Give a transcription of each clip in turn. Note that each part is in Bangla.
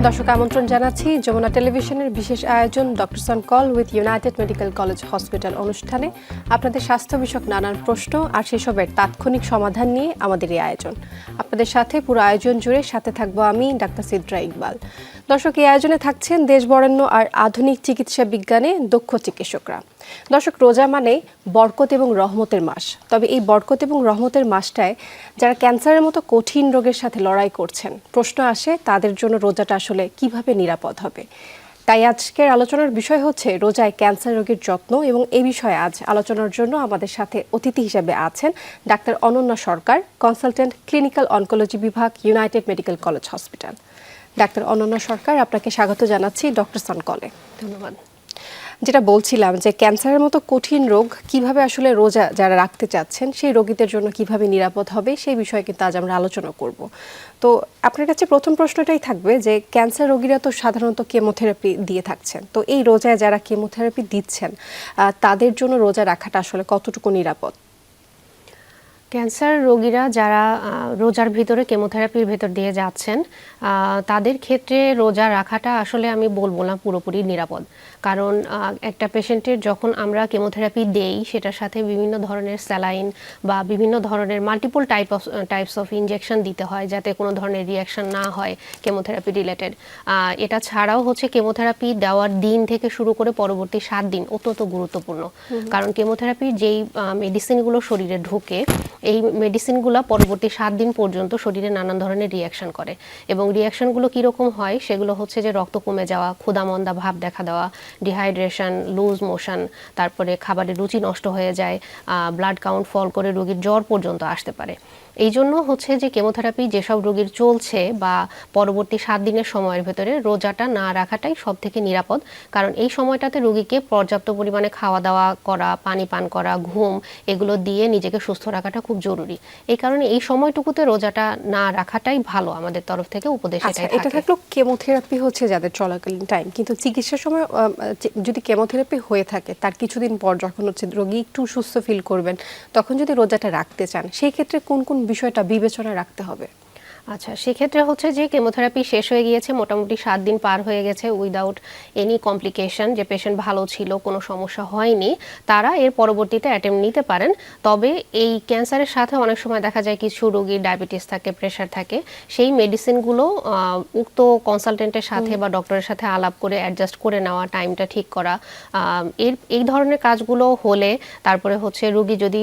দর্শক আমন্ত্রণ জানাচ্ছি যমুনা টেলিভিশনের বিশেষ আয়োজন doctors on call with United Medical College hospital অনুষ্ঠানে আপনাদের স্বাস্থ্য বিষয়ক নানান প্রশ্ন আর সেসবের তাৎক্ষণিক সমাধান নিয়ে আমাদের এই আয়োজন। আপনাদের সাথে পুরো আয়োজন জুড়ে সাথে থাকবো আমি ডাক্তার সিদ্রা ইকবাল। দর্শক এই আয়োজনে থাকছেন দেশ বরেণ্য আর আধুনিক চিকিৎসা বিজ্ঞানে দক্ষ চিকিৎসকরা। দর্শক রোজা মানে বরকত এবং রহমতের মাস, তবে এই বরকত এবং রহমতের মাসটায় যারা ক্যান্সারের মতো কঠিন রোগের সাথে লড়াই করছেন, প্রশ্ন আসে তাদের জন্য রোজাটা আসলে কিভাবে নিরাপদ হবে। তাই আজকের আলোচনার বিষয় হচ্ছে রোজায় ক্যান্সার রোগীর যত্ন, এবং এই বিষয়ে আজ আলোচনার জন্য আমাদের সাথে অতিথি হিসেবে আছেন doctor Ananya Sarkar, consultant clinical oncology বিভাগ, United Medical College Hospital. Doctor Ananya Sarkar, আপনাকে স্বাগত জানাচ্ছি ডক্টরস অন কলে। ধন্যবাদ। যেটা বলছিলাম যে ক্যান্সারের মতো কঠিন রোগ কিভাবে আসলে রোজা যারা রাখতে চাচ্ছেন সেই রোগীদের জন্য কিভাবে নিরাপদ হবে সেই বিষয়ে কিন্তু আজ আমরা আলোচনা করব। তো আপনার কাছে প্রথম প্রশ্নটাই থাকবে যে ক্যান্সার রোগীরা তো সাধারণত কেমোথেরাপি দিয়ে থাকছেন, তো এই রোজায় যারা কেমোথেরাপি দিচ্ছেন তাদের জন্য রোজা রাখাটা আসলে কতটুকু নিরাপদ? ক্যান্সার রোগীরা যারা রোজার ভিতরে কেমোথেরাপির ভেতর দিয়ে যাচ্ছেন তাদের ক্ষেত্রে রোজা রাখাটা আসলে আমি বলবো না পুরোপুরি নিরাপদ। কারণ একটা পেশেন্টের যখন আমরা কেমোথেরাপি দেই সেটার সাথে বিভিন্ন ধরনের স্যালাইন বা বিভিন্ন ধরনের মাল্টিপল টাইপস অফ ইনজেকশন দিতে হয় যাতে কোনো ধরনের রিয়াকশন না হয় কেমোথেরাপি রিলেটেড। এটা ছাড়াও হচ্ছে কেমোথেরাপি দেওয়ার দিন থেকে শুরু করে পরবর্তী 7 দিন অত্যন্ত গুরুত্বপূর্ণ। কারণ কেমোথেরাপির যেই মেডিসিনগুলো শরীরে ঢুকে এই মেডিসিনগুলো পরবর্তী 7 দিন পর্যন্ত শরীরে নানান ধরনের রিয়াকশন করে, এবং রিয়াকশনগুলো কীরকম হয় সেগুলো হচ্ছে যে রক্ত কমে যাওয়া, ক্ষুধামন্দা ভাব দেখা দেওয়া, ডিহাইড্রেশন, লুজ মোশন, তারপরে খাবারের রুচি নষ্ট হয়ে যায়, ব্লাড কাউন্ট ফল করে রোগীর জ্বর পর্যন্ত আসতে পারে। এই জন্য হচ্ছে যে কেমোথেরাপি যেসব রোগীর চলছে বা পরবর্তী 7 দিনের সময়ের ভেতরে রোজাটা না রাখাটাই সব থেকে নিরাপদ। কারণ এই সময়টাতে রোগীকে পর্যাপ্ত পরিমাণে খাওয়া দাওয়া করা, পানি পান করা, ঘুম এগুলো দিয়ে নিজেকে সুস্থ রাখাটা খুব জরুরি। এই কারণে এই সময়টুকুতে রোজাটা না রাখাটাই ভালো, আমাদের তরফ থেকে উপদেশ এটাই থাকে। এটা থাকলো কেমোথেরাপি হচ্ছে যাদের চলাকালীন টাইম, কিন্তু চিকিৎসার সময় যদি কেমোথেরাপি হয়ে থাকে তার কিছুদিন পর যখন হচ্ছে রোগী একটু সুস্থ ফিল করবেন তখন যদি রোজাটা রাখতে চান সেই ক্ষেত্রে কোন কোন বিষয়টা বিবেচনায় রাখতে হবে? আচ্ছা, সেক্ষেত্রে হচ্ছে যে কেমোথেরাপি শেষ হয়ে গিয়েছে, মোটামুটি 7 দিন পার হয়ে গেছে উইদাউট এনি কমপ্লিকেশন, যে পেশেন্ট ভালো ছিল, কোনো সমস্যা হয়নি, তারা এর পরবর্তীতে অ্যাটেম্প নিতে পারেন। তবে এই ক্যান্সারের সাথে অনেক সময় দেখা যায় কিছু রোগীর ডায়াবেটিস থাকে, প্রেশার থাকে, সেই মেডিসিনগুলো উক্ত কনসালটেন্টের সাথে বা ডক্টরের সাথে আলাপ করে অ্যাডজাস্ট করে নেওয়া, টাইমটা ঠিক করা, এই ধরনের কাজগুলো হলে তারপরে হচ্ছে রোগী যদি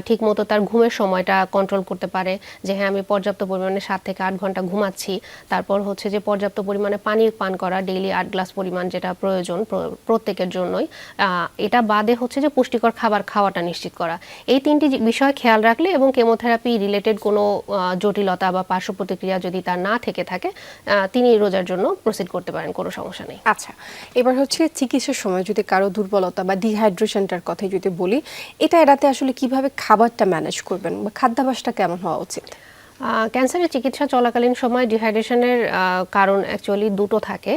ঠিকমতো তার ঘুমের সময়টা কন্ট্রোল করতে পারে, যে হ্যাঁ আমি পর্যাপ্ত পরিমাণে 7 থেকে 8 ঘন্টা ঘুমাচ্ছি, তারপর হচ্ছে যে পর্যাপ্ত পরিমাণে পানি পান করা, ডেইলি 8 গ্লাস পরিমাণ যেটা প্রয়োজন প্রত্যেকের জন্যই, এটা বাদে হচ্ছে যে পুষ্টিকর খাবার খাওয়াটা নিশ্চিত করা, এই 3টি বিষয় খেয়াল রাখলে এবং কেমোথেরাপি রিলেটেড কোনো জটিলতা বা পার্শ্ব প্রতিক্রিয়া যদি তার না থেকে থাকে তিনি রোজার জন্য প্রসিড করতে পারেন, কোনো সমস্যা নেই। আচ্ছা, এবার হচ্ছে চিকিৎসার সময় যদি কারো দুর্বলতা বা ডিহাইড্রেশনটার কথাই যদি বলি, এটা এড়াতে আসলে কিভাবে খাবারটা ম্যানেজ করবেন বা খাদ্যাভ্যাসটা কেমন হওয়া উচিত? ক্যান্সারের চিকিৎসা চলাকালীন সময় ডিহাইড্রেশনের কারণ অ্যাকচুয়ালি দুটো থাকে।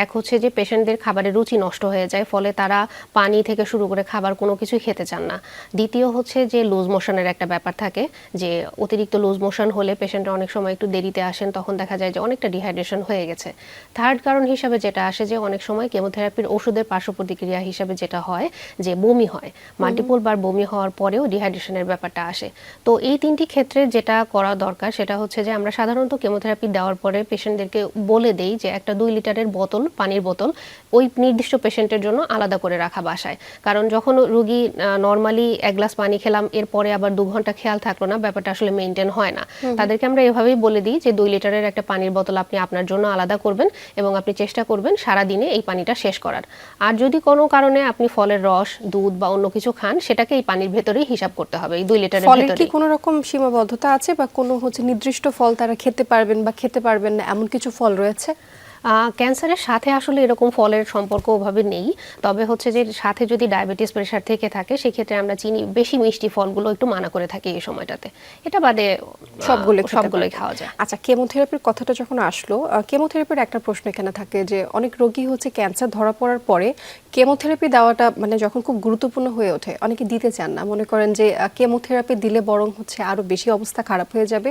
এক হচ্ছে যে পেশেন্টদের খাবারের রুচি নষ্ট হয়ে যায়, ফলে তারা পানি থেকে শুরু করে খাবার কোনো কিছুই খেতে চান না। দ্বিতীয় হচ্ছে যে লুজ মোশনের একটা ব্যাপার থাকে, যে অতিরিক্ত লুজ মোশন হলে পেশেন্টরা অনেক সময় একটু দেরিতে আসেন, তখন দেখা যায় যে অনেকটা ডিহাইড্রেশন হয়ে গেছে। থার্ড কারণ হিসাবে যেটা আসে যে অনেক সময় কেমোথেরাপির ওষুধের পার্শ্ব প্রতিক্রিয়া হিসাবে যেটা হয় যে বমি হয়, মাল্টিপল বার বমি হওয়ার পরেও ডিহাইড্রেশনের ব্যাপারটা আসে। তো এই 3টি ক্ষেত্রে যেটা করা দরকার সেটা হচ্ছে যে আমরা সাধারণত কেমোথেরাপি দেওয়ার পরে পেশেন্টদেরকে বলে দেই যে একটা 2 লিটারের বোতল, পানির বোতল ওই নির্দিষ্ট পেশেন্টের জন্য আলাদা করে রাখা বাসায়। কারণ যখন রোগী নর্মালি 1 গ্লাস পানি খেলাম এরপরে আবার 2 ঘন্টা খেয়াল থাকলো না, ব্যাপারটা আসলে মেনটেন হয় না। তাদেরকে আমরা এভাবেই বলে দিই যে 2 লিটারের একটা পানির বোতল আপনি আপনার জন্য আলাদা করবেন এবং আপনি চেষ্টা করবেন সারা দিনে এই পানিটা শেষ করার। আর যদি কোনো কারণে আপনি ফলের রস, দুধ বা অন্য কিছু খান সেটাকে এই পানির ভেতরেই হিসাব করতে হবে, এই 2 লিটারের ভেতরে। ফলের কি কোনো রকম সীমাবদ্ধতা আছে বা কোনো হচ্ছে নির্দিষ্ট ফল তারা খেতে পারবেন বা খেতে পারবেন না এমন কিছু ফল রয়েছে? ক্যান্সারের সাথে আসলে এরকম ফলের সম্পর্ক ওভাবে নেই, তবে হচ্ছে যে সাথে যদি ডায়াবেটিস প্রেশার থেকে থাকে সেক্ষেত্রে আমরা চিনি বেশি মিষ্টি ফলগুলো একটু মানা করে থাকি এই সময়টাতে। এটা বাদে সবগুলোই খাওয়া যায়। আচ্ছা, কেমোথেরাপির কথাটা যখন আসলো, কেমোথেরাপির একটা প্রশ্ন এখানে থাকে যে অনেক রোগী হচ্ছে ক্যান্সার ধরা পড়ার পরে কেমোথেরাপি দেওয়াটা মানে যখন খুব গুরুত্বপূর্ণ হয়ে ওঠে, অনেকে দিতে চান না, মনে করেন যে কেমোথেরাপি দিলে বরং হচ্ছে আরো বেশি অবস্থা খারাপ হয়ে যাবে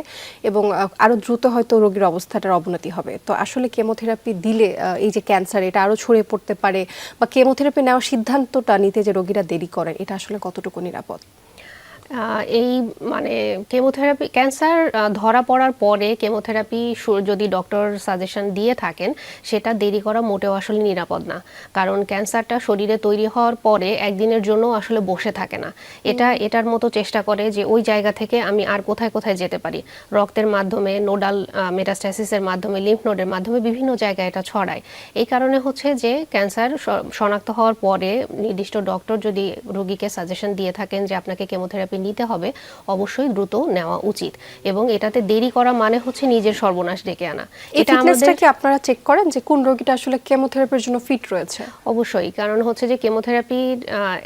এবং আরো দ্রুত হয়তো রোগীর অবস্থাটার অবনতি হবে। তো আসলে কেমোথেরাপি দিলে এই যে ক্যান্সার, এটা আরো ছড়িয়ে পড়তে পারে, বা কেমোথেরাপি নেওয়ার সিদ্ধান্তটা নিতে যে রোগীরা দেরি করেন, এটা আসলে কতটুকু নিরাপদ? এই মানে কেমোথেরাপি ক্যান্সার ধরা পড়ার পরে কেমোথেরাপি যদি ডক্টর সাজেশন দিয়ে থাকেন, সেটা দেরি করা মোটেও আসলে নিরাপদ না। কারণ ক্যান্সারটা শরীরে তৈরি হওয়ার পরে একদিনের জন্য আসলে বসে থাকে না। এটার মতো চেষ্টা করে যে ওই জায়গা থেকে আমি আর কোথায় কোথায় যেতে পারি, রক্তের মাধ্যমে, নোডাল মেটাস্ট্যাসিসের মাধ্যমে, লিম্ফ নোডের মাধ্যমে বিভিন্ন জায়গায় এটা ছড়ায়। এই কারণে হচ্ছে যে ক্যান্সার শনাক্ত হওয়ার পরে নির্দিষ্ট ডক্টর যদি রোগীকে সাজেশন দিয়ে থাকেন যে আপনাকে কেমোথেরাপি নিতে হবে, অবশ্যই দ্রুত নেওয়া উচিত। এবং এটাতে দেরি করা মানে হচ্ছে নিজের সর্বনাশ ডেকে আনা। এটা আমাদের কি আপনারা চেক করেন যে কোন রোগীটা আসলে কেমোথেরাপির জন্য ফিট রয়েছে? অবশ্যই, কারণ হচ্ছে যে কেমোথেরাপি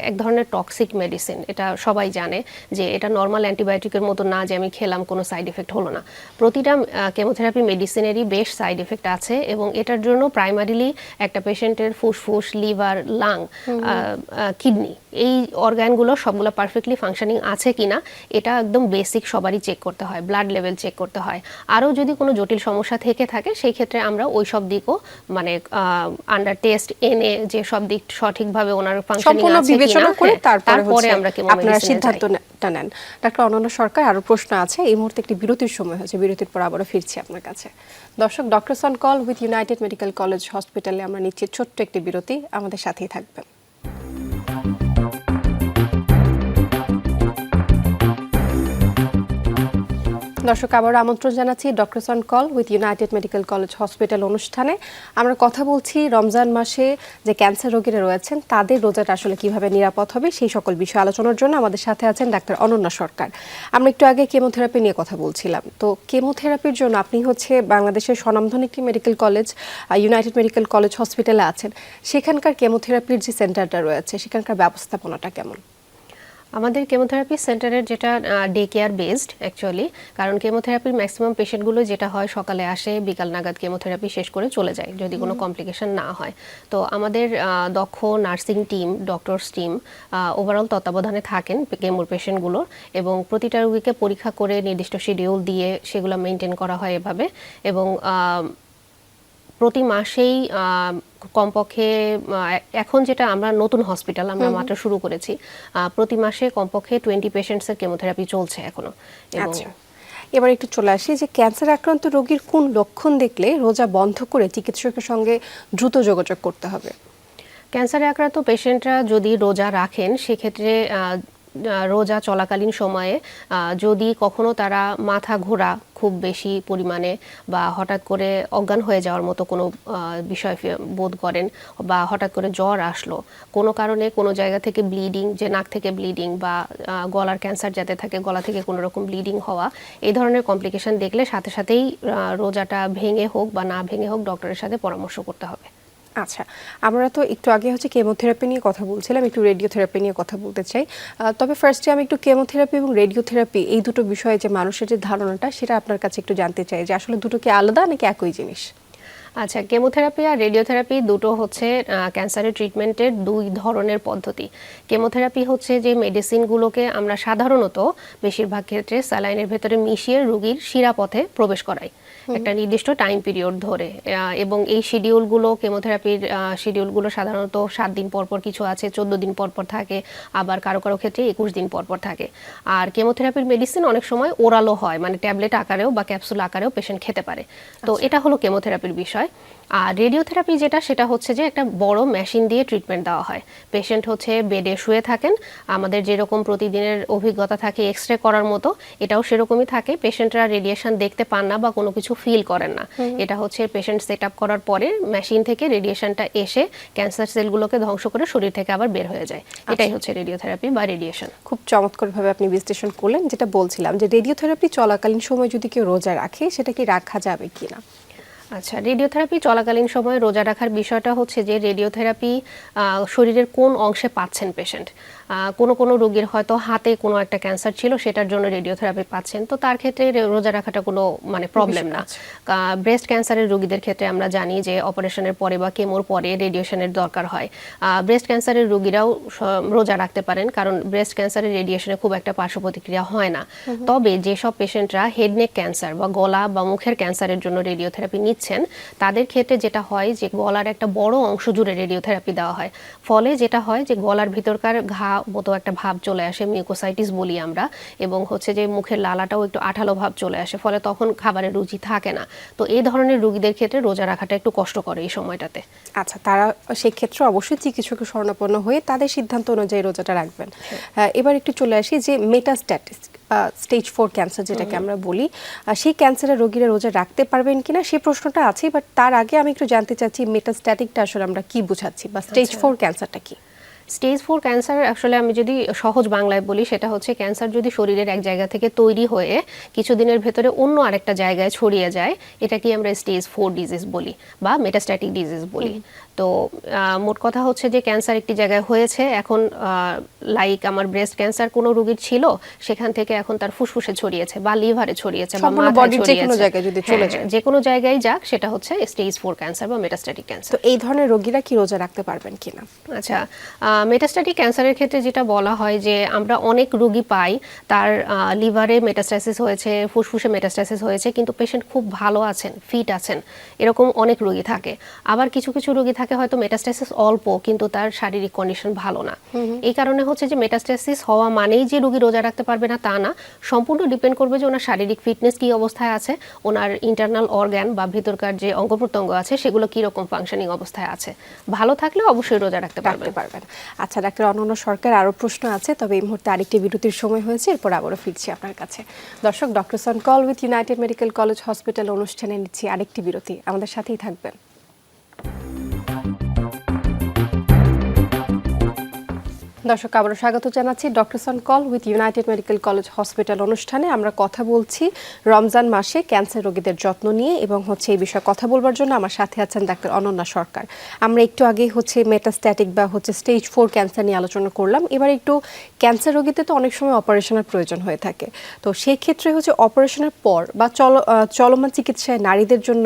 এক ধরনের টক্সিক মেডিসিন, এটা সবাই জানে যে এটা নর্মাল অ্যান্টিবায়োটিকের মতো না যে আমি খেলাম কোনো সাইড এফেক্ট হলো না। প্রতিটা কেমোথেরাপি মেডিসিনেরই বেশ সাইড এফেক্ট আছে এবং এটার জন্য প্রাইমারিলি একটা পেশেন্টের ফুসফুস, লিভার, লাং, কিডনি, এই অর্গানগুলো সবগুলো পারফেক্টলি ফাংশনিং আছে কিনা এটা একদম বেসিক সবারই চেক করতে হয়। ব্লাড লেভেল চেক করতে হয়। আরও যদি কোনো জটিল সমস্যা থেকে থাকে সেই ক্ষেত্রে আমরা ওই সব দিকও মানে আন্ডার টেস্ট এনে যে সব দিক সঠিকভাবে ওনার ফাংশনিং আছে বিবেচনা করে তারপরে আমরা আপনারা সিদ্ধান্তটা নেন। ডাক্তার অনন্যা সরকার, আরো প্রশ্ন আছে। এই মুহূর্তে একটি বিরতির সময় হয়েছে, বিরতির পর আবারও ফিরছি আপনার কাছে। দর্শক, doctors on call with United Medical college হসপিটালে আমরা নিচ্ছি ছোট্ট একটি বিরতি, আমাদের সাথেই থাকবেন। দর্শক, আবার আমন্ত্রণ জানাচ্ছি doctors on call with United Medical College hospital অনুষ্ঠানে। আমরা কথা বলছি রমজান মাসে যে ক্যান্সার রোগীরা রয়েছেন তাদের রোজাটা আসলে কিভাবে নিরাপদ হবে সেই সকল বিষয় আলোচনার জন্য আমাদের সাথে আছেন ডাক্তার অনন্যা সরকার। আমরা একটু আগে কেমোথেরাপি নিয়ে কথা বলছিলাম। তো কেমোথেরাপির জন্য আপনি হচ্ছে বাংলাদেশের স্বনামধন্য একটি medical college United Medical college হসপিটালে আছেন। সেখানকার কেমোথেরাপির যে সেন্টারটা রয়েছে সেখানকার ব্যবস্থাপনাটা কেমন? আমাদের কেমোথেরাপি সেন্টারের যেটা ডে কেয়ার বেসড অ্যাকচুয়ালি, কারণ কেমোথেরাপির ম্যাক্সিমাম পেশেন্টগুলো যেটা হয় সকালে আসে, বিকাল নাগাদ কেমোথেরাপি শেষ করে চলে যায় যদি কোনো কমপ্লিকেশন না হয়। তো আমাদের দক্ষ nursing team, doctors team overall তত্ত্বাবধানে থাকেন কেমোর পেশেন্টগুলোর, এবং প্রতিটা রোগীকে পরীক্ষা করে নির্দিষ্ট শিডিউল দিয়ে সেগুলো মেনটেন করা হয় এভাবে। এবং প্রতি মাসেই কমপক্ষে, এখন যেটা আমরা নতুন হসপিটাল আমরা মাত্র শুরু করেছি, প্রতি মাসে কমপক্ষে 20 পেশেন্টসের কেমোথেরাপি চলছে এখনো। আচ্ছা, এবার একটু চলে আসি যে ক্যান্সার আক্রান্ত রোগীর কোন লক্ষণ দেখলে রোজা বন্ধ করে চিকিৎসকের সঙ্গে দ্রুত যোগাযোগ করতে হবে? ক্যান্সারে আক্রান্ত পেশেন্টরা যদি রোজা রাখেন সেক্ষেত্রে রোজা চলাকালীন সময়ে যদি কখনো তারা মাথা ঘোরা খুব বেশি পরিমাণে বা হঠাৎ করে অজ্ঞান হয়ে যাওয়ার মতো কোনো বিষয় বোধ করেন, বা হঠাৎ করে জ্বর আসলো, কোনো কারণে কোনো জায়গা থেকে ব্লিডিং, যে নাক থেকে ব্লিডিং বা গলার ক্যান্সার যাতে থাকে গলা থেকে কোনো রকম ব্লিডিং হওয়া, এই ধরনের কমপ্লিকেশন দেখলে সাথে সাথেই রোজাটা ভেঙে হোক বা না ভেঙে হোক ডক্টরের সাথে পরামর্শ করতে হবে। আচ্ছা, আমরা তো একটু আগে হচ্ছে কেমোথেরাপি নিয়ে কথা বলছিলাম, একটু রেডিওথেরাপি নিয়ে কথা বলতে চাই। তবে ফার্স্টে আমি একটু কেমোথেরাপি এবং রেডিওথেরাপি এই দুটো বিষয়ে যে মানুষের যে ধারণাটা সেটা আপনার কাছে একটু জানতে চাই, যে আসলে দুটো কি আলাদা নাকি একই জিনিস? আচ্ছা, কেমোথেরাপি আর রেডিওথেরাপি দুটো হচ্ছে ক্যান্সারের ট্রিটমেন্টের দুই ধরনের পদ্ধতি। কেমোথেরাপি হচ্ছে যে মেডিসিনগুলোকে আমরা সাধারণত বেশিরভাগ ক্ষেত্রে স্যালাইনের ভেতরে মিশিয়ে রোগীর শিরাপথে প্রবেশ করাই একটা নির্দিষ্ট টাইম পিরিয়ড ধরে, এবং এই শিডিউলগুলো, কেমোথেরাপির শিডিউলগুলো সাধারণত 7 দিন পর পর কিছু আছে, 14 দিন পর পর থাকে, আবার কারো কারো ক্ষেত্রে 21 দিন পর পর থাকে। আর কেমোথেরাপির মেডিসিন অনেক সময় ওরালও হয়, মানে ট্যাবলেট আকারেও বা ক্যাপসুল আকারেও পেশেন্ট খেতে পারে। তো এটা হলো কেমোথেরাপির বিষয়। আর রেডিওথেরাপি যেটা, সেটা হচ্ছে যে একটা বড় মেশিন দিয়ে ট্রিটমেন্ট দেওয়া হয়। পেশেন্ট হচ্ছে বেডে শুয়ে থাকেন, আমাদের যেরকম প্রতিদিনের অভিজ্ঞতা থাকে এক্সরে করার মতো, এটাও সেরকমই থাকে। পেশেন্টরা রেডিয়েশন দেখতে পান না বা কোনো কিছু ফিল করেন না। এটা হচ্ছে পেশেন্ট সেট আপ করার পরে মেশিন থেকে রেডিয়েশনটা এসে ক্যান্সার সেলগুলোকে ধ্বংস করে শরীর থেকে আবার বের হয়ে যায়। এটাই হচ্ছে রেডিওথেরাপি বা রেডিয়েশন। খুব চমৎকারভাবে আপনি বিশ্লেষণ করলেন। যেটা বলছিলাম যে রেডিওথেরাপি চলাকালীন সময় যদি কেউ রোজা রাখে সেটা কি রাখা যাবে কিনা? আচ্ছা, রেডিওথেরাপি চলাকালীন সময়ে রোজা রাখার বিষয়টা হচ্ছে যে রেডিওথেরাপি শরীরের কোন অংশে পাচ্ছেন পেশেন্ট। কোনো কোনো রোগীর হয়তো হাতে কোনো একটা ক্যান্সার ছিল, সেটার জন্য রেডিওথেরাপি পাচ্ছেন, তো তার ক্ষেত্রে রোজা রাখাটা কোনো মানে প্রবলেম না। ব্রেস্ট ক্যান্সারের রোগীদের ক্ষেত্রে আমরা জানি যে অপারেশনের পরে বা কেমোর পরে রেডিয়েশনের দরকার হয়। ব্রেস্ট ক্যান্সারের রোগীরাও রোজা রাখতে পারেন, কারণ ব্রেস্ট ক্যান্সারের রেডিয়েশনে খুব একটা পার্শ্ব প্রতিক্রিয়া হয় না। তবে যেসব পেশেন্টরা হেড নেক ক্যান্সার বা গলা বা মুখের ক্যান্সারের জন্য রেডিওথেরাপি নিচ্ছেন, তাদের ক্ষেত্রে যেটা হয় যে গলার একটা বড় অংশ জুড়ে রেডিওথেরাপি দেওয়া হয়। ফলে যেটা হয় যে গলার ভিতরকার ঘা মতো একটা ভাব চলে আসে, মিউকোসাইটিস বলি আমরা, এবং হচ্ছে যে মুখের লালাটাও একটু আঠালো ভাব চলে আসে, ফলে তখন খাবারের রুচি থাকে না। তো এই ধরনের রোগীদের ক্ষেত্রে রোজা রাখাটা একটু কষ্টকর এই সময়টাতে। আচ্ছা, তারা সেই ক্ষেত্রে অবশ্যই চিকিৎসকের শরণাপন্ন হয়ে তাদের সিদ্ধান্ত অনুযায়ী রোজাটা রাখবেন। এবার একটু চলে আসি যে মেটাস্ট্যাটিস স্টেজ 4 ক্যান্সার যেটাকে আমরা বলি, সেই ক্যান্সারের রোগীরা রোজা রাখতে পারবেন কিনা সেই প্রশ্নটা আছে, বাট তার আগে আমি একটু জানতে চাচ্ছি মেটাস্ট্যাটিকটা আসলে আমরা কি বুঝাচ্ছি, বা স্টেজ 4 ক্যান্সারটা কি? স্টেজ 4 ক্যান্সার আসলে আমি যদি সহজ বাংলায় বলি, সেটা হচ্ছে ক্যান্সার যদি শরীরের এক জায়গা থেকে তৈরি হয়ে কিছুদিনের ভেতরে অন্য আরেকটা জায়গায় ছড়িয়ে যায়, এটাকে আমরা স্টেজ 4 ডিজিজ বলি বা মেটাস্ট্যাটিক ডিজিজ বলি। তো মোট কথা হচ্ছে যে ক্যান্সার একটি জায়গায় হয়েছে, এখন লাইক আমার ব্রেস্ট ক্যান্সার কোনো রোগীর ছিল, সেখান থেকে এখন তার ফুসফুসে ছড়িয়েছে বা লিভারে ছড়িয়েছে বা মাথায় ছড়িয়েছে, যে কোনো জায়গায় যাক, সেটা হচ্ছে স্টেজ 4 ক্যান্সার বা মেটাস্ট্যাটিক ক্যান্সার। তো এই ধরনের রোগীরা কি রোজা রাখতে পারবেন কিনা? আচ্ছা, মেটাস্ট্যাটিক ক্যান্সারের ক্ষেত্রে যেটা বলা হয় যে আমরা অনেক রোগী পাই তার লিভারে মেটাস্ট্যাসিস হয়েছে, ফুসফুসে মেটাস্ট্যাসিস হয়েছে, কিন্তু পেশেন্ট খুব ভালো আছেন, ফিট আছেন, এরকম অনেক রোগী থাকে। আবার কিছু কিছু রোগী থাকে হয়তো মেটাস্ট্যাসিস অল্প, কিন্তু তার শারীরিক কন্ডিশন ভালো না। এই কারণে হচ্ছে যে মেটাস্ট্যাসিস হওয়া মানেই যে রোগী রোজা রাখতে পারবে না তা না, সম্পূর্ণ ডিপেন্ড করবে যে ওনার শারীরিক ফিটনেস কি অবস্থায় আছে, ওনার ইন্টারনাল অর্গান বা ভিতরকার যে অঙ্গ প্রত্যঙ্গ আছে সেগুলো কি রকম ফাংশনিং অবস্থায় আছে। ভালো থাকলে অবশ্যই রোজা রাখতে পারবেন। আচ্ছা ডাক্তার অনন্য সরকার, আরও প্রশ্ন আছে, তবে এই মুহূর্তে আরেকটি বিরতির সময় হয়েছে, এরপর আবারও ফিরছি আপনার কাছে। দর্শক, doctors on call with United Medical College hospital অনুষ্ঠানে নিচ্ছি আরেকটি বিরতি, আমাদের সাথেই থাকবেন। দর্শক, আবারও স্বাগত জানাচ্ছি doctors on call with United Medical College hospital অনুষ্ঠানে। আমরা কথা বলছি রমজান মাসে ক্যান্সার রোগীদের যত্ন নিয়ে, এবং হচ্ছে এই বিষয়ে কথা বলবার জন্য আমার সাথে আছেন ডাক্তার অনন্যা সরকার। আমরা একটু আগে হচ্ছে মেটাস্ট্যাটিক বা হচ্ছে স্টেজ 4 ক্যান্সার নিয়ে আলোচনা করলাম। এবার একটু ক্যান্সার রোগীতে তো অনেক সময় অপারেশনের প্রয়োজন হয়ে থাকে, তো সেই ক্ষেত্রে হচ্ছে অপারেশনের পর বা চলমান চিকিৎসায় নারীদের জন্য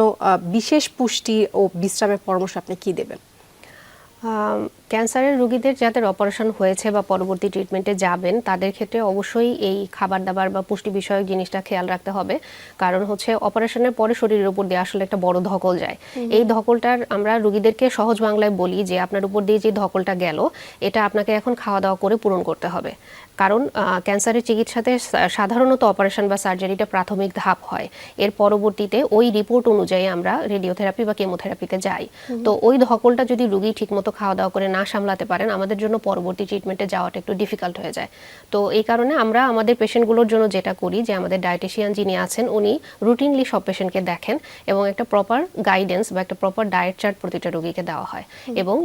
বিশেষ পুষ্টি ও বিশ্রামের পরামর্শ আপনি কি দেবেন? ক্যান্সারের রোগীদের যাদের অপারেশন হয়েছে বা পরবর্তী ট্রিটমেন্টে যাবেন, তাদের ক্ষেত্রে অবশ্যই এই খাবার দাবার বা পুষ্টি বিষয়ক জিনিসটা খেয়াল রাখতে হবে। কারণ হচ্ছে অপারেশনের পরে শরীরের উপর দিয়ে আসলে একটা বড় ধকল যায়। এই ধকলটার আমরা রোগীদেরকে সহজ বাংলায় বলি যে আপনার উপর দিয়ে যে ধকলটা গেল, এটা আপনাকে এখন খাওয়া দাওয়া করে পূরণ করতে হবে। কারণ ক্যান্সারের চিকিৎসাতে সাধারণত অপারেশন বা সার্জারিটা প্রাথমিক ধাপ হয়, এর পরবর্তীতে ওই রিপোর্ট অনুযায়ী আমরা রেডিওথেরাপি বা কেমোথেরাপিতে যাই। তো ওই ধকলটা যদি রোগী ঠিকমতো খাওয়া দাওয়া করে না সামলাতে পারেন, আমাদের জন্য পরবর্তী ট্রিটমেন্টে যাওয়াটা একটু ডিফিকাল্ট হয়ে যায়। তো এই কারণে আমরা আমাদের পেশেন্টগুলোর জন্য যেটা করি যে আমাদের ডায়েটিশিয়ান যিনি আছেন, উনি রুটিনলি সব পেশেন্টকে দেখেন এবং একটা প্রপার গাইডেন্স বা একটা প্রপার ডায়েট চার্ট প্রতিটা রোগীকে দেওয়া হয়, এবং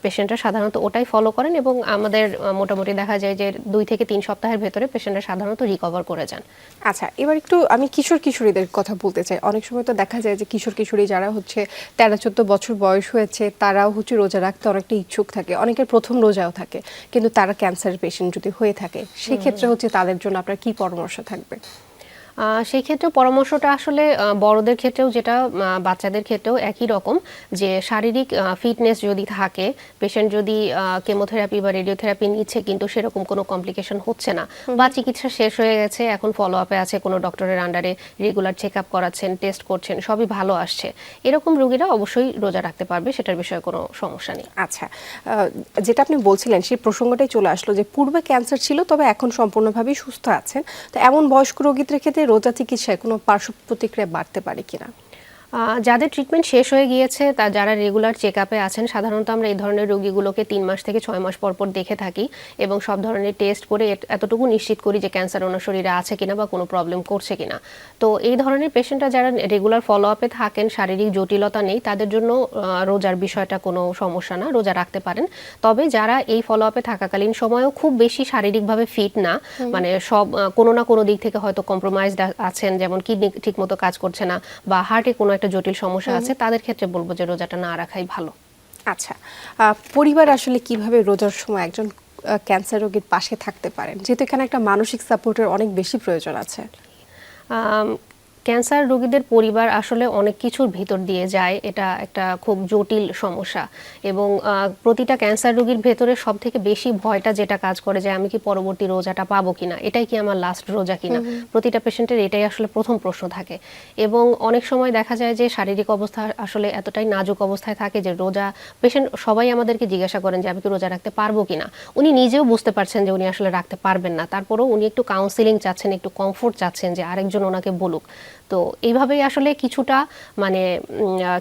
পেশেন্টরা সাধারণত ওটাই ফলো করেন, এবং আমাদের মোটামুটি দেখা যায় যে 2 থেকে 3 সপ্তাহের ভেতরে পেশেন্টরা সাধারণত রিকভার করে যান। আচ্ছা, এবার একটু আমি কিশোর কিশোরীদের কথা বলতে চাই। অনেক সময় তো দেখা যায় যে কিশোর কিশোরী যারা হচ্ছে 13-14 বছর বয়স হয়েছে, তারাও হচ্ছে রোজা রাখতে অনেকটা ইচ্ছুক থাকে, অনেকের প্রথম রোজাও থাকে, কিন্তু তারা ক্যান্সারের পেশেন্ট যদি হয়ে থাকে, সেক্ষেত্রে হচ্ছে তাদের জন্য আপনার কি পরামর্শ থাকবে? সেই ক্ষেত্রে পরামর্শটা আসলে বড়দের ক্ষেত্রেও যেটা বাচ্চাদের ক্ষেত্রেও একই রকম, যে শারীরিক ফিটনেস যদি থাকে, পেশেন্ট যদি কেমোথেরাপি বা রেডিওথেরাপি নিচ্ছে কিন্তু সেরকম কোনো কমপ্লিকেশন হচ্ছে না, বা চিকিৎসা শেষ হয়ে গেছে, এখন ফলো আপে আছে, কোনো ডক্টরের আন্ডারে রেগুলার চেক আপ করাচ্ছেন, টেস্ট করছেন, সবই ভালো আসছে, এরকম রোগীরা অবশ্যই রোজা রাখতে পারবে, সেটার বিষয়ে কোনো সমস্যা নেই। আচ্ছা, যেটা আপনি বলছিলেন সেই প্রসঙ্গটাই চলে আসলো যে পূর্বে ক্যান্সার ছিল, তবে এখন সম্পূর্ণভাবেই সুস্থ আছেন, তো এমন বয়স্ক রোগীদের ক্ষেত্রে রোজা চিকিৎসায় কোনো পার্শ্ব প্রতিক্রিয়া বাড়তে পারে কিনা? যাদের ট্রিটমেন্ট শেষ হয়ে গিয়েছে, তা যারা রেগুলার চেক আপে আছেন, সাধারণত আমরা এই ধরনের রোগীগুলোকে 3 মাস থেকে 6 মাস পর পর দেখে থাকি, এবং সব ধরনের টেস্ট করে এতটুকু নিশ্চিত করি যে ক্যান্সার ওনার শরীরে আছে কিনা বা কোনো প্রবলেম করছে কিনা। তো এই ধরনের পেশেন্টরা যারা রেগুলার ফলো আপে থাকেন, শারীরিক জটিলতা নেই, তাদের জন্য রোজার বিষয়টা কোনো সমস্যা না, রোজা রাখতে পারেন। তবে যারা এই ফলো আপে থাকাকালীন সময়ও খুব বেশি শারীরিকভাবে ফিট না, মানে সব কোনো না কোনো দিক থেকে হয়তো কম্প্রোমাইজড আছেন, যেমন কিডনি ঠিকমতো কাজ করছে না বা হার্টে কোনো একটা একটা জটিল সমস্যা আছে তাদের ক্ষেত্রে বলবো যে রোজাটা না রাখাই ভালো। আচ্ছা, পরিবার আসলে কিভাবে রোজার সময় একজন ক্যান্সার রোগীর পাশে থাকতে পারেন, যেহেতু এখানে একটা মানসিক সাপোর্টের অনেক বেশি প্রয়োজন আছে? ক্যান্সার রোগীদের পরিবার আসলে অনেক কিছুর ভিতর দিয়ে যায়, এটা একটা খুব জটিল সমস্যা। এবং প্রতিটা ক্যান্সার রোগীর ভেতরে সব থেকে বেশি ভয়টা যেটা কাজ করে যে আমি কি পরবর্তী রোজাটা পাবো কিনা, এটাই কি আমার লাস্ট রোজা কিনা, প্রতিটা পেশেন্টের এটাই আসলে প্রথম প্রশ্ন থাকে। এবং অনেক সময় দেখা যায় যে শারীরিক অবস্থা আসলে এতটাই নাজুক অবস্থায় থাকে যে রোজা পেশেন্ট সবাই আমাদেরকে জিজ্ঞাসা করেন যে আমি কি রোজা রাখতে পারবো কিনা। উনি নিজেও বুঝতে পারছেন যে উনি আসলে রাখতে পারবেন না, তারপরেও উনি একটু কাউন্সিলিং চাচ্ছেন, একটু কমফোর্ট চাচ্ছেন যে আরেকজন ওনাকে বলুক। তো এইভাবেই আসলে কিছুটা মানে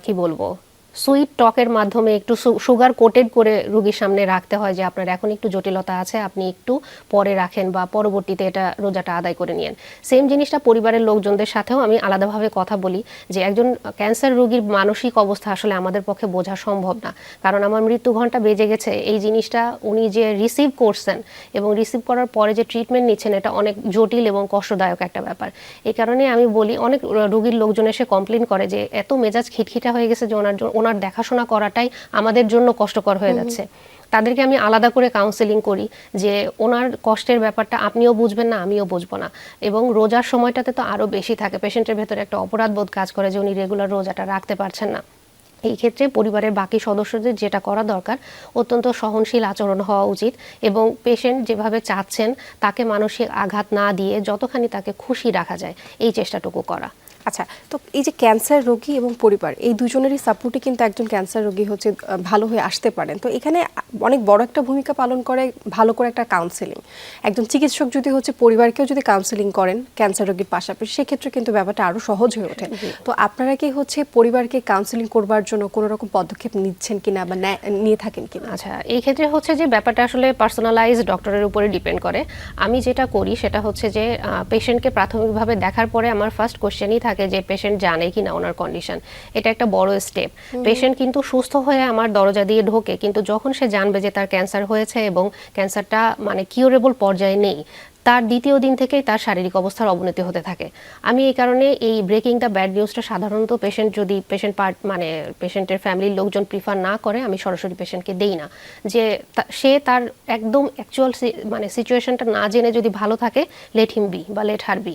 কি বলবো, সুইট টকের মাধ্যমে একটু সুগার কোটেড করে রোগীর সামনে রাখতে হয় যে আপনার এখন একটু জটিলতা আছে, আপনি একটু পরে রাখেন বা পরবর্তীতে এটা রোজাটা আদায় করে নিয়েন। সেম জিনিসটা পরিবারের লোকজনদের সাথেও আমি আলাদাভাবে কথা বলি যে একজন ক্যান্সার রোগীর মানসিক অবস্থা আসলে আমাদের পক্ষে বোঝা সম্ভব না, কারণ আমার মৃত্যু ঘন্টা বেজে গেছে, এই জিনিসটা উনি যে রিসিভ করছেন এবং রিসিভ করার পরে যে ট্রিটমেন্ট নিচ্ছেন এটা অনেক জটিল এবং কষ্টদায়ক একটা ব্যাপার। এই কারণে আমি বলি, অনেক রোগীর লোকজন এসে কমপ্লেন করে যে এত মেজাজ খিটখিটা হয়ে গেছে যে ওনার দেখাশোনা করাটাই আমাদের জন্য কষ্টকর হয়ে যাচ্ছে। তাদেরকে আমি আলাদা করে কাউন্সেলিং করি যে ওনার কষ্টের ব্যাপারটা আপনিও বুঝবেন না, আমিও বুঝবো না। এবং রোজার সময়টাতে তো আরও বেশি থাকে, পেশেন্টের ভেতরে একটা অপরাধ বোধ কাজ করে যে উনি রেগুলার রোজাটা রাখতে পারছেন না। এই ক্ষেত্রে পরিবারের বাকি সদস্যদের যেটা করা দরকার, অত্যন্ত সহনশীল আচরণ হওয়া উচিত এবং পেশেন্ট যেভাবে চাচ্ছেন তাকে মানসিক আঘাত না দিয়ে যতখানি তাকে খুশি রাখা যায় এই চেষ্টাটুকু করা। আচ্ছা, তো এই যে ক্যান্সার রোগী এবং পরিবার এই দুজনেরই সাপোর্টে কিন্তু একজন ক্যান্সার রোগী হচ্ছে ভালো হয়ে আসতে পারেন। তো এখানে অনেক বড় একটা ভূমিকা পালন করে ভালো করে একটা কাউন্সেলিং। একজন চিকিৎসক যদি হচ্ছে পরিবারকেও যদি কাউন্সেলিং করেন ক্যান্সার রোগীর পাশাপাশি, সেক্ষেত্রে কিন্তু ব্যাপারটা আরও সহজ হয়ে ওঠে। তো আপনারা কি হচ্ছে পরিবারকে কাউন্সেলিং করবার জন্য কোনো রকম পদক্ষেপ নিচ্ছেন কিনা বা নিয়ে থাকেন কিনা? আচ্ছা, এই ক্ষেত্রে হচ্ছে যে ব্যাপারটা আসলে পার্সোনালাইজ ডক্টরের উপরে ডিপেন্ড করে। আমি যেটা করি সেটা হচ্ছে যে পেশেন্টকে প্রাথমিকভাবে দেখার পরে আমার ফার্স্ট কোশ্চেনই থাকে যে পেশেন্ট জানে কিনা ওনার কন্ডিশন। এটা একটা বড় স্টেপ। পেশেন্ট কিন্তু সুস্থ হয়ে আমার দরজা দিয়ে ঢোকে, কিন্তু যখন সে জানবে যে তার ক্যান্সার হয়েছে এবং ক্যান্সারটা মানে কিউরেবল পর্যায়ে নেই, তার দ্বিতীয় দিন থেকেই তার শারীরিক অবস্থার অবনতি হতে থাকে। আমি এই কারণে এই ব্রেকিং দ্য ব্যাড নিউজটা সাধারণত যদি পেশেন্টের ফ্যামিলির লোকজন প্রিফার না করে, আমি সরাসরি পেশেন্টকে দেই না। যে সে তার একদম অ্যাকচুয়াল মানে সিচুয়েশনটা না জেনে যদি ভালো থাকে, লেট হিম বি বা লেট হার বি।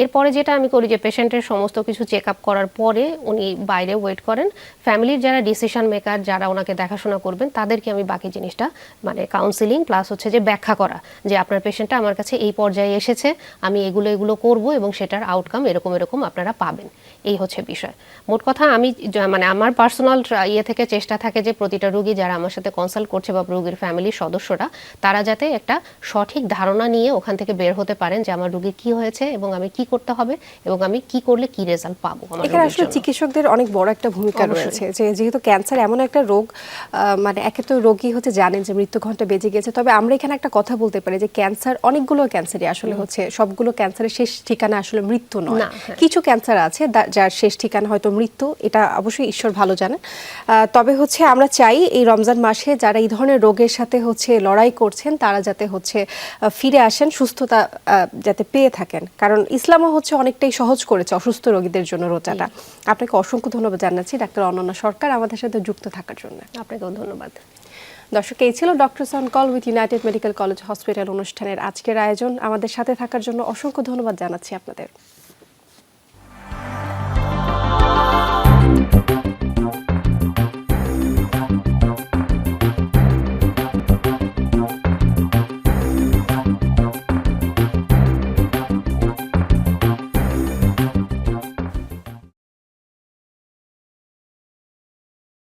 এরপরে যেটা আমি করি যে পেশেন্টের সমস্ত কিছু চেক আপ করার পরে উনি বাইরে ওয়েট করেন, ফ্যামিলির যারা ডিসিশন মেকার, যারা ওনাকে দেখাশোনা করবেন, তাদেরকে আমি বাকি জিনিসটা মানে কাউন্সিলিং প্লাস হচ্ছে যে ব্যাখ্যা করা যে আপনার পেশেন্টটা আমার কাছে এই পর্যায়ে এসেছে, আমি এগুলো করব এবং সেটার আউটকাম এরকম আপনারা পাবেন। এই হচ্ছে বিষয়। মোট কথা আমি মানে আমার পার্সোনাল থেকে চেষ্টা থাকে যে প্রতিটা রোগী যারা আমার সাথে কনসাল্ট করছে বা রোগীর ফ্যামিলির সদস্যরা, তারা যাতে একটা সঠিক ধারণা নিয়ে ওখান থেকে বের হতে পারেন যে আমার রোগীর কি হয়েছে এবং আমি কি করতে হবে এবং আমি কি করলে কি রেজাল্ট পাবো। এখানে আসলে চিকিৎসকদের অনেক বড় একটা ভূমিকা রয়েছে, যে যেহেতু ক্যান্সার এমন একটা রোগ, মানে একে তো রোগী হচ্ছে জানেন যে মৃত্যু ঘন্টা বেজে গেছে, তবে আমরা এখানে একটা কথা বলতে পারি যে ক্যান্সার অনেকগুলো ক্যান্সারই আসলে হচ্ছে, সবগুলো ক্যান্সারের শেষ ঠিকানা আসলে মৃত্যু নয়। কিছু ক্যান্সার আছে যার শেষ ঠিকানা হয়তো মৃত্যু, এটা অবশ্যই ঈশ্বর ভালো জানেন। তবে হচ্ছে আমরা চাই এই রমজান মাসে যারা এই ধরনের রোগের সাথে হচ্ছে লড়াই করছেন, তারা যাতে হচ্ছে ফিরে আসেন, সুস্থতা যাতে পেয়ে থাকেন, কারণ ইসলামও হচ্ছে অনেকটাই সহজ করেছে অসুস্থ রোগীদের জন্য রোজাটা। আপনাকে অসংখ্য ধন্যবাদ জানাচ্ছি ডাক্তার অনন্যা সরকার আমাদের সাথে যুক্ত থাকার জন্য। আপনাকেও ধন্যবাদ। দর্শক, এই ছিল doctors on call with United Medical College hospital অনুষ্ঠানের আজকের আয়োজন। আমাদের সাথে থাকার জন্য অসংখ্য ধন্যবাদ জানাচ্ছি আপনাদের।